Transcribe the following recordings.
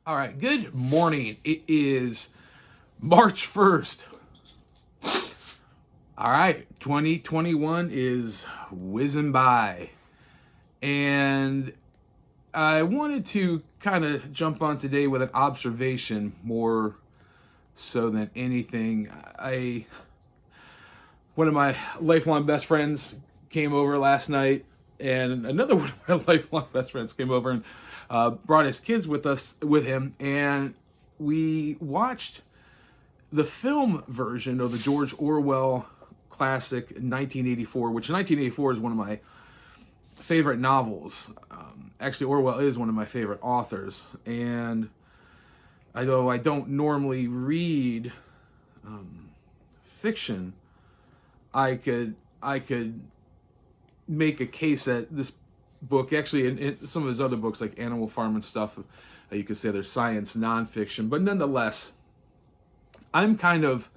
All right, good morning. It is March 1st. All right, 2021 is whizzing by. And I wanted to kind of jump on today with an observation more so than anything. One of my lifelong best friends came over last night, and another one of my lifelong best friends came over and brought his kids with him, and we watched the film version of the George Orwell classic 1984, which 1984 is one of my favorite novels. Actually, Orwell is one of my favorite authors, and although I don't normally read fiction, I could make a case that this book, actually in some of his other books like Animal Farm and stuff, you could say they're science nonfiction, but nonetheless, I'm kind of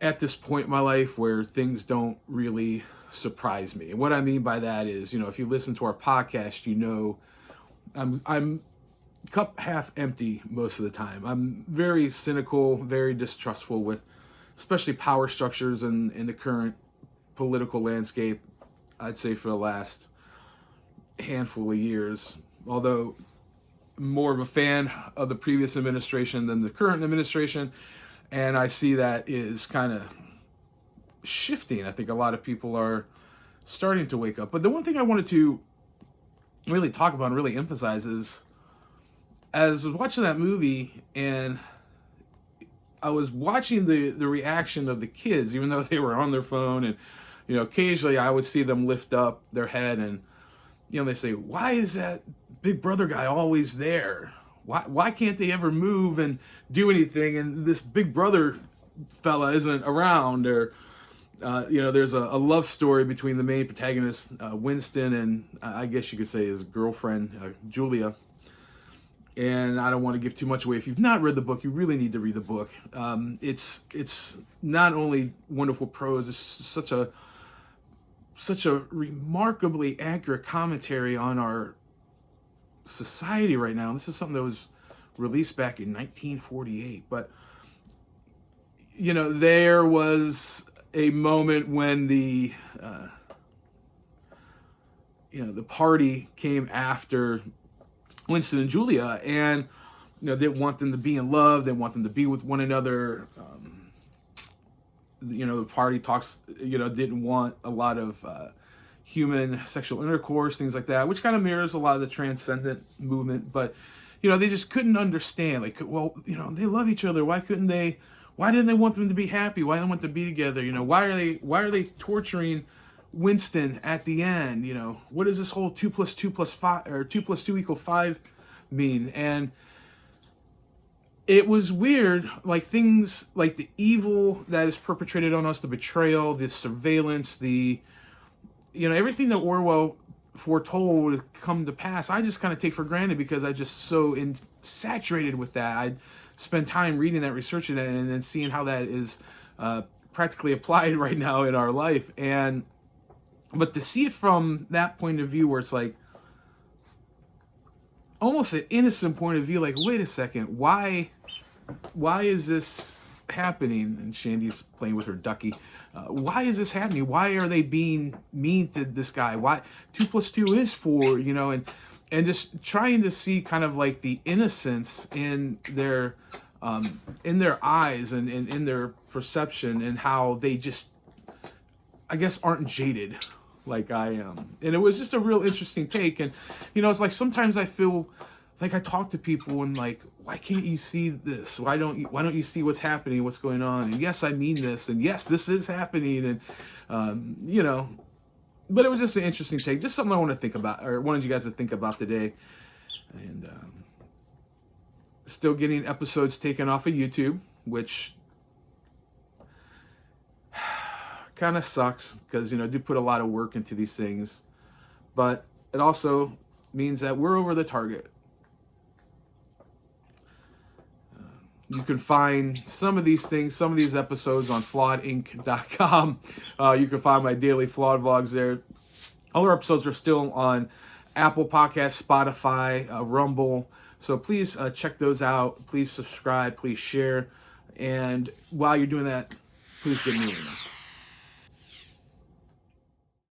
at this point in my life where things don't really surprise me. And what I mean by that is, if you listen to our podcast, I'm cup half empty most of the time. I'm very cynical, very distrustful with especially power structures in the current political landscape, I'd say for the last handful of years. Although more of a fan of the previous administration than the current administration, and I see that is kind of shifting. I think a lot of people are starting to wake up. But the one thing I wanted to really talk about and really emphasize is, as I was watching that movie and I was watching the reaction of the kids, even though they were on their phone, and occasionally I would see them lift up their head and they say, "Why is that Big Brother guy always there? Why can't they ever move and do anything? And this Big Brother fella isn't around." Or there's a love story between the main protagonist, Winston, and I guess you could say his girlfriend, Julia. And I don't want to give too much away. If you've not read the book, you really need to read the book. It's not only wonderful prose, it's such a remarkably accurate commentary on our society right now. And this is something that was released back in 1948. But there was a moment when the party came after Winston and Julia, and they want them to be in love, they want them to be with one another. The party talks, didn't want a lot of human sexual intercourse, things like that, which kind of mirrors a lot of the transcendent movement. But they just couldn't understand, like, well, they love each other, why didn't they want them to be happy? Why didn't they want them to be together? Why are they torturing Winston at the end? What does this whole 2 + 2 + 5 or 2 + 2 = 5 mean? And it was weird, like things like the evil that is perpetrated on us, the betrayal, the surveillance, the everything that Orwell foretold would come to pass, I just kind of take for granted because I just so saturated with that. I spend time reading that, researching it, and then seeing how that is practically applied right now in our life. But to see it from that point of view, where it's like almost an innocent point of view, like, wait a second, why is this happening? And Shandy's playing with her ducky. Why is this happening? Why are they being mean to this guy? Why 2 + 2 is 4? And just trying to see kind of like the innocence in their eyes and in their perception, and how they just, I guess, aren't jaded like I am. And it was just a real interesting take. And it's like sometimes I feel like I talk to people and like, why can't you see this? Why don't you see what's happening, what's going on? And yes, I mean this, and yes, this is happening. And but it was just an interesting take, just something I want to think about, or wanted you guys to think about today. And still getting episodes taken off of YouTube, which kind of sucks because I do put a lot of work into these things, but it also means that we're over the target. You can find some of these episodes on flawedinc.com. You can find my daily Flawed vlogs there. All our episodes are still on Apple Podcasts, Spotify, Rumble. So please check those out. Please subscribe. Please share. And while you're doing that, please give me an email.